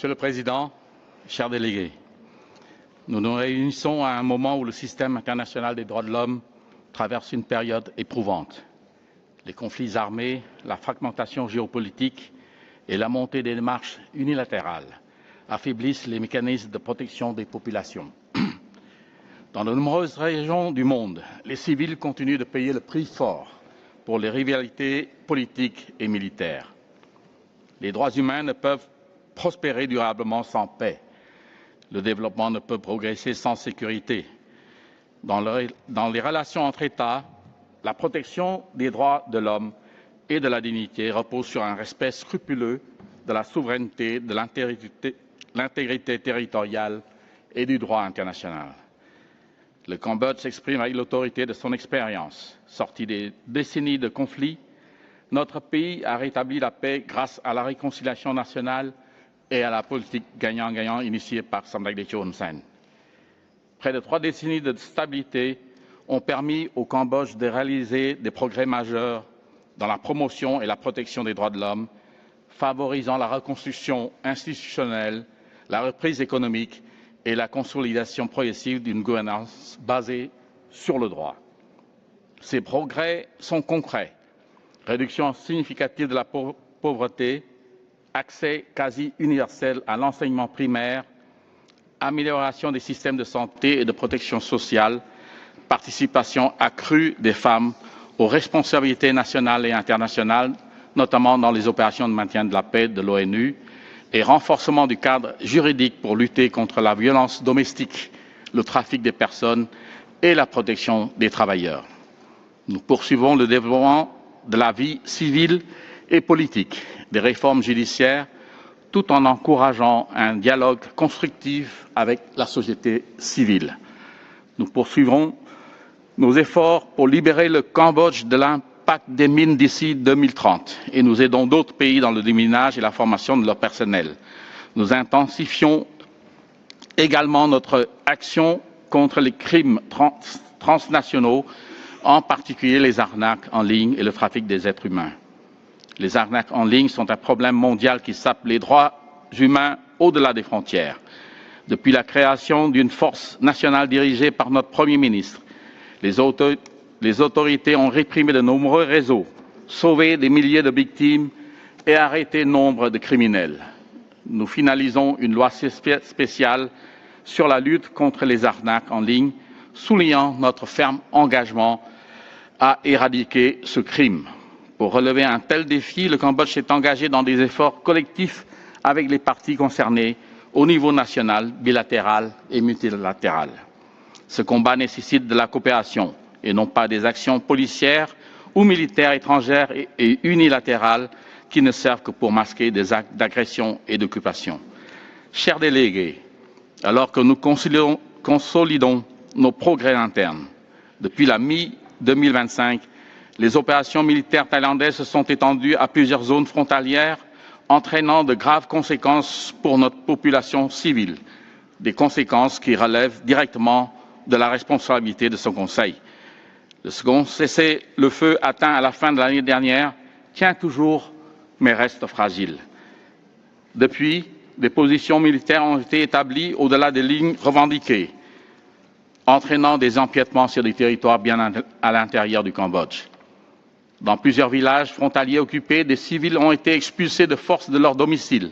Monsieur le Président, chers délégués, nous nous réunissons à un moment où le système international des droits de l'homme traverse une période éprouvante. Les conflits armés, la fragmentation géopolitique et la montée des démarches unilatérales affaiblissent les mécanismes de protection des populations. Dans de nombreuses régions du monde, les civils continuent de payer le prix fort pour les rivalités politiques et militaires. Les droits humains ne peuvent prospérer durablement sans paix. Le développement ne peut progresser sans sécurité. Dans les relations entre États, la protection des droits de l'homme et de la dignité repose sur un respect scrupuleux de la souveraineté, de l'intégrité territoriale et du droit international. Le Cambodge s'exprime avec l'autorité de son expérience. Sorti des décennies de conflits, notre pays a rétabli la paix grâce à la réconciliation nationale et à la politique gagnant-gagnant initiée par Samdech Techo Hun Sen. Près de 3 décennies de stabilité ont permis au Cambodge de réaliser des progrès majeurs dans la promotion et la protection des droits de l'homme, favorisant la reconstruction institutionnelle, la reprise économique et la consolidation progressive d'une gouvernance basée sur le droit. Ces progrès sont concrets. Réduction significative de la pauvreté, accès quasi universel à l'enseignement primaire, amélioration des systèmes de santé et de protection sociale, participation accrue des femmes aux responsabilités nationales et internationales, notamment dans les opérations de maintien de la paix de l'ONU, et renforcement du cadre juridique pour lutter contre la violence domestique, le trafic des personnes et la protection des travailleurs. Nous poursuivons le développement de la vie civile et politique, des réformes judiciaires, tout en encourageant un dialogue constructif avec la société civile. Nous poursuivrons nos efforts pour libérer le Cambodge de l'impact des mines d'ici 2030 et nous aidons d'autres pays dans le déminage et la formation de leur personnel. Nous intensifions également notre action contre les crimes transnationaux, en particulier les arnaques en ligne et le trafic des êtres humains. Les arnaques en ligne sont un problème mondial qui sape les droits humains au-delà des frontières. Depuis la création d'une force nationale dirigée par notre Premier ministre, les autorités ont réprimé de nombreux réseaux, sauvé des milliers de victimes et arrêté nombre de criminels. Nous finalisons une loi spéciale sur la lutte contre les arnaques en ligne, soulignant notre ferme engagement à éradiquer ce crime. Pour relever un tel défi, le Cambodge s'est engagé dans des efforts collectifs avec les parties concernées au niveau national, bilatéral et multilatéral. Ce combat nécessite de la coopération et non pas des actions policières ou militaires étrangères et unilatérales qui ne servent que pour masquer des actes d'agression et d'occupation. Chers délégués, alors que nous consolidons nos progrès internes, depuis la mi-2025, les opérations militaires thaïlandaises se sont étendues à plusieurs zones frontalières, entraînant de graves conséquences pour notre population civile, des conséquences qui relèvent directement de la responsabilité de ce Conseil. Le second cessez-le-feu atteint à la fin de l'année dernière tient toujours, mais reste fragile. Depuis, des positions militaires ont été établies au-delà des lignes revendiquées, entraînant des empiètements sur des territoires bien à l'intérieur du Cambodge. Dans plusieurs villages frontaliers occupés, des civils ont été expulsés de force de leur domicile,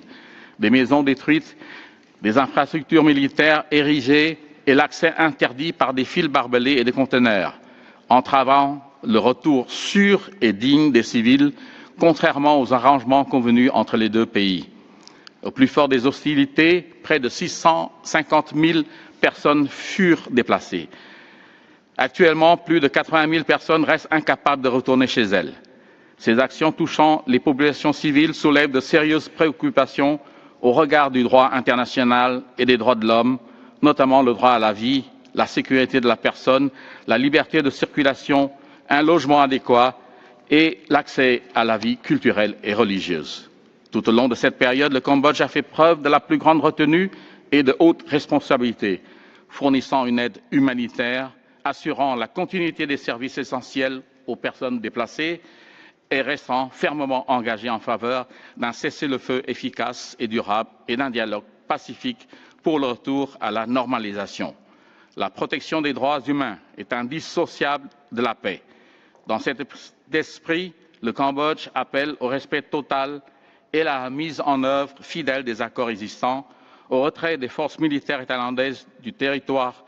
des maisons détruites, des infrastructures militaires érigées et l'accès interdit par des fils barbelés et des conteneurs, entravant le retour sûr et digne des civils, contrairement aux arrangements convenus entre les deux pays. Au plus fort des hostilités, près de 650 000 personnes furent déplacées. Actuellement, plus de 80 000 personnes restent incapables de retourner chez elles. Ces actions touchant les populations civiles soulèvent de sérieuses préoccupations au regard du droit international et des droits de l'homme, notamment le droit à la vie, la sécurité de la personne, la liberté de circulation, un logement adéquat et l'accès à la vie culturelle et religieuse. Tout au long de cette période, le Cambodge a fait preuve de la plus grande retenue et de haute responsabilité, fournissant une aide humanitaire, assurant la continuité des services essentiels aux personnes déplacées et restant fermement engagés en faveur d'un cessez-le-feu efficace et durable et d'un dialogue pacifique pour le retour à la normalisation. La protection des droits humains est indissociable de la paix. Dans cet esprit, le Cambodge appelle au respect total et à la mise en œuvre fidèle des accords existants, au retrait des forces militaires thaïlandaises du territoire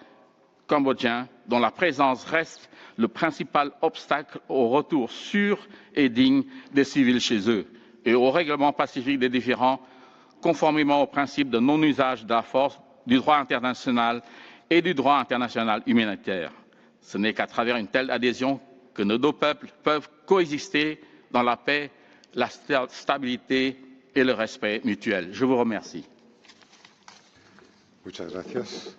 cambodgien, dont la présence reste le principal obstacle au retour sûr et digne des civils chez eux, et au règlement pacifique des différends, conformément au principe de non-usage de la force, du droit international et du droit international humanitaire. Ce n'est qu'à travers une telle adhésion que nos deux peuples peuvent coexister dans la paix, la stabilité et le respect mutuel. Je vous remercie. Muchas gracias.